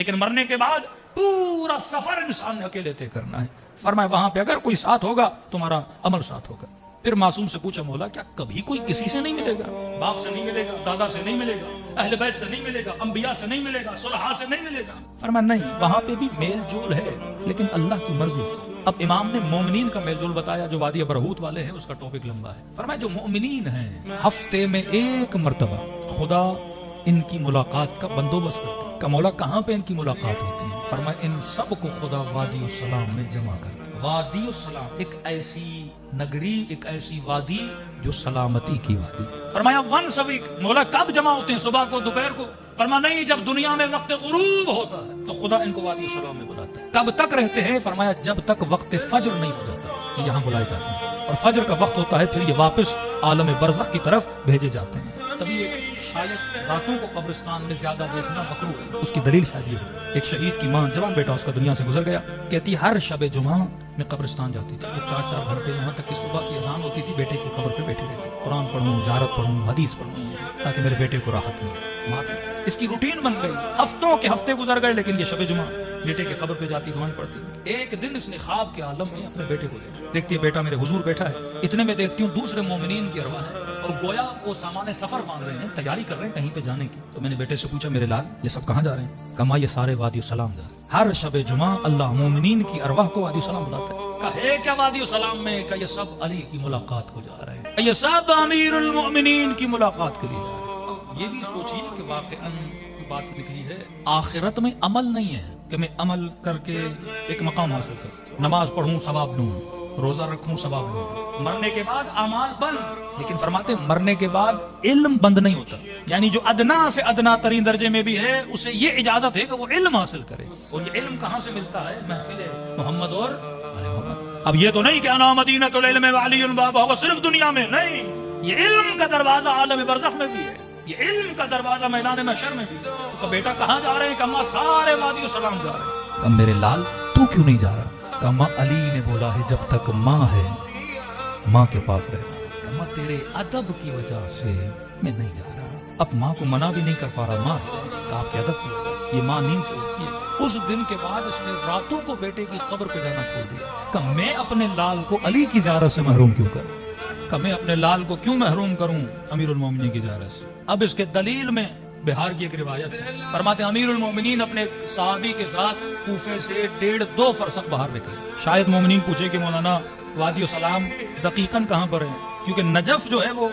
لیکن مرنے کے بعد پورا سفر انسان نے اکیلے طے کرنا ہے. فرمایا وہاں پہ اگر کوئی ساتھ ہوگا تمہارا عمل ساتھ ہوگا. پھر معصوم سے پوچھا مولا کیا کبھی کوئی کسی سے نہیں ملے گا؟ باپ سے نہیں ملے گا، دادا سے نہیں ملے گا، اہل بیت سے نہیں ملے گا، انبیاء سے نہیں ملے گا، صلحاء سے نہیں ملے گا؟ فرمایا نہیں، وہاں پہ بھی میل جول ہے لیکن اللہ کی مرضی سے. اب امام نے مومنین کا میل جول بتایا جو وادی برہوت والے ہیں، اس کا ٹاپک لمبا ہے. فرمایا جو مومنین ہیں ہفتے میں ایک مرتبہ خدا ان کی ملاقات کا بندوبست کرتا ہے. کہ مولا کہاں پہ ان کی ملاقات ہوتی ہے؟ فرمایا ان سب کو خدا وادی السلام میں جمع کرتا ہے. وادی السلام ایک ایسی نگری، ایک ایسی وادی جو سلامتی کی وادی. فرمایا ونس اے ویک. مولا کب جمع ہوتے ہیں؟ صبح کو، دوپہر کو؟ فرمایا نہیں، جب دنیا میں وقت غروب ہوتا ہے تو خدا ان کو وادی السلام میں بلاتا ہے. کب تک رہتے ہیں؟ فرمایا جب تک وقت فجر نہیں ہو جاتا کہ یہاں بلائے جاتے ہیں، اور فجر کا وقت ہوتا ہے پھر یہ واپس عالم برزخ کی طرف بھیجے جاتے ہیں. تبھی ایک شاید راتوں کو قبرستان میں زیادہ دیکھنا مکروہ ہے. اس کی دلیل شاید یہ ہے، ایک شہید کی ماں، جوان بیٹا اس کا دنیا سے گزر گیا، کہتی ہر شب جمعہ میں قبرستان جاتی تھی. وہ 4 گھنٹے، یہاں تک کہ صبح کی اذان ہوتی تھی بیٹے کی قبر پہ بیٹھی رہتی، قرآن پڑھوں، زیارت پڑھوں، حدیث پڑھوں تاکہ میرے بیٹے کو راحت ملے. ماں اس کی روٹین بن گئی. ہفتوں کے ہفتے گزر گئے لیکن یہ شب جمعہ بیٹے کے قبر پہ جاتی، دعائیں پڑھتی. ایک دن اس نے خواب کے عالم میں اپنے بیٹے کو دیکھتی ہے بیٹا میرے حضور بیٹھا ہے. اتنے میں دیکھتی ہوں دوسرے مومنین کی ارواح ہے اور گویا وہ سامان سفر باندھ رہے ہیں، تیاری کر رہے ہیں کہیں پہ جانے کی. تو میں نے بیٹے سے پوچھا میرے لال یہ سب کہاں جا رہے ہیں؟ کہا یہ سارے وادی السلام جا رہے ہیں. ہر شب جمعہ اللہ مومنین کی ارواح کو وادی السلام بلاتا ہے. کہے کیا وادی السلام میں؟ کہ یہ سب علی کی ملاقات کو جا رہے ہیں، یہ سب امیر المؤمنین کی ملاقات کے لیے جا رہے ہیں. یہ بھی سوچیے کہ واقعاً بات نکلی ہے آخرت میں عمل نہیں ہے کہ میں عمل کر کے ایک مقام حاصل کروں، نماز پڑھوں ثواب لوں، روزہ رکھوں ثواب لوں. مرنے کے بعد اعمال بند، لیکن فرماتے مرنے کے بعد علم بند نہیں ہوتا. یعنی جو ادنا سے ادنا ترین درجے میں بھی ہے اسے یہ اجازت ہے کہ وہ علم حاصل کرے. اور یہ علم کہاں سے ملتا ہے؟ محفل محمد اور آل محمد. اب یہ تو نہیں کہ انا مدینۃ العلم وعلی بابہ ہوگا صرف دنیا میں، نہیں، یہ علم کا دروازہ عالم برزخ میں بھی ہے، یہ علم کا دروازہ میدان محشر میں بھی. تو بیٹا کہاں جا رہے ہیں؟ کہ اماں سارے وادی السلام جا رہے ہیں. کہ میرے لال تو کیوں نہیں جا رہا؟ کہ اماں علی نے بولا ہے جب تک ماں ہے ماں کے پاس رہنا. کہ اماں تیرے ادب کی وجہ سے میں نہیں جا رہا. اب ماں کو منع بھی نہیں کر پا رہا. ماں کہ آپ کے ادب کی وجہ یہ ماں نیند سے اٹھتی ہے. اس دن کے بعد اس نے راتوں کو بیٹے کی قبر پہ جانا چھوڑ دیا. کہ میں اپنے لال کو علی کی زیارت سے محروم کیوں کروں؟ کہ میں اپنے لال کو کیوں محروم کروں امیر المومنین کی زیارت سے؟ اب اس کے دلیل میں بہار کی ایک روایت ہے. فرماتے امیر المومنین اپنے صحابی کے ساتھ کوفے سے 1.5-2 فرسخ باہر نکلے. شاید مومنین پوچھے کہ مولانا وادی السلام دقیقاً کہاں پر ہے؟ کیونکہ نجف جو ہے وہ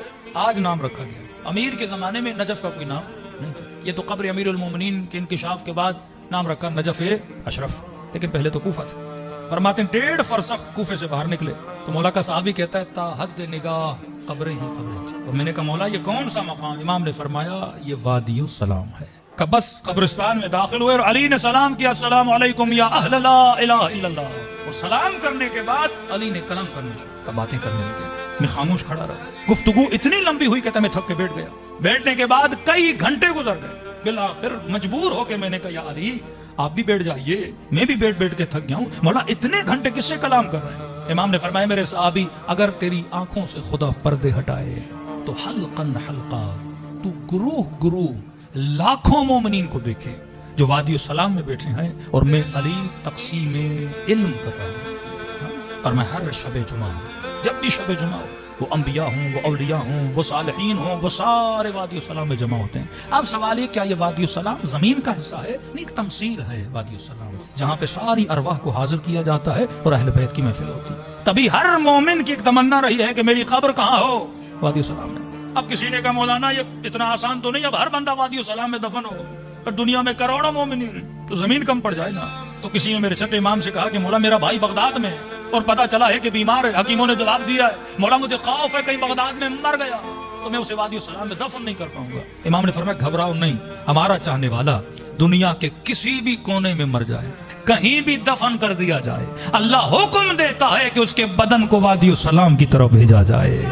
آج نام رکھا گیا، امیر کے زمانے میں نجف کا کوئی نام نہیں تھا. یہ تو قبر امیر المومنین کے انکشاف کے بعد نام رکھا نجف اشرف، لیکن پہلے تو کوفہ تھا. فرماتے ہیں 1.5 فرسخ کوفے سے باہر نکلے تو مولا کا صحابی کہتا ہے تا حد نگاہ قبریں ہی قبریں. اور میں نے کہا مولا یہ کون سا مقام؟ امام نے فرمایا یہ وادی السلام ہے. کہ بس قبرستان میں داخل ہوئے اور علی نے سلام کیا السلام علیکم یا اہل لا الہ الا اللہ. اور سلام کرنے کے بعد علی نے کلام کرنے شروع، باتیں کرنے لگے. میں خاموش کھڑا رہا. گفتگو اتنی لمبی ہوئی کہ میں تھک کے بیٹھ گیا. بیٹھنے کے بعد کئی گھنٹے گزر گئے. بالآخر مجبور ہو کے میں نے کہا یا علی آپ بھی بیٹھ جائیے، میں بھی بیٹھ کے تھک گیا ہوں. مولا اتنے گھنٹے کس سے کلام کر رہے ہیں؟ امام نے فرمایا میرے صحابی اگر تیری آنکھوں سے خدا پردے ہٹائے تو حلقاً حلقہ تو گروہ لاکھوں مومنین کو دیکھے جو وادی السلام میں بیٹھے ہیں اور میں علی تقسیم علم کر رہا ہوں. فرمایا ہر شب جمعہ، جب بھی شب جمعہ ہو، وہ انبیاء ہوں، وہ اولیاء ہوں، وہ صالحین ہوں، وہ سارے وادی السلام میں جمع ہوتے ہیں. اب سوال یہ کیا یہ وادی السلام زمین کا حصہ ہے؟ نہیں، ایک تمثیل ہے وادی السلام جہاں پہ ساری ارواح کو حاضر کیا جاتا ہے اور اہل بیت کی محفل ہوتی ہے. تبھی ہر مومن کی ایک تمنا رہی ہے کہ میری قبر کہاں ہو؟ وادی السلام میں. اب کسی نے کہا مولانا یہ اتنا آسان تو نہیں، اب ہر بندہ وادی السلام میں دفن ہو، پر دنیا میں کروڑوں مومنین تو زمین کم پڑ جائے نا. تو کسی نے میرے چھٹے امام سے کہا کہ مولا میرا بھائی بغداد میں اور پتا چلا ہے کہ بیمار ہے. حکیموں نے جواب دیا ہے مولا مجھے خوف ہے کہیں بغداد میں مر گیا تو میں اسے وادی السلام میں دفن نہیں کر پاؤں گا. امام نے فرمایا گھبراؤ نہیں، ہمارا چاہنے والا دنیا کے کسی بھی کونے میں مر جائے، کہیں بھی دفن کر دیا جائے، اللہ حکم دیتا ہے کہ اس کے بدن کو وادی السلام کی طرف بھیجا جائے.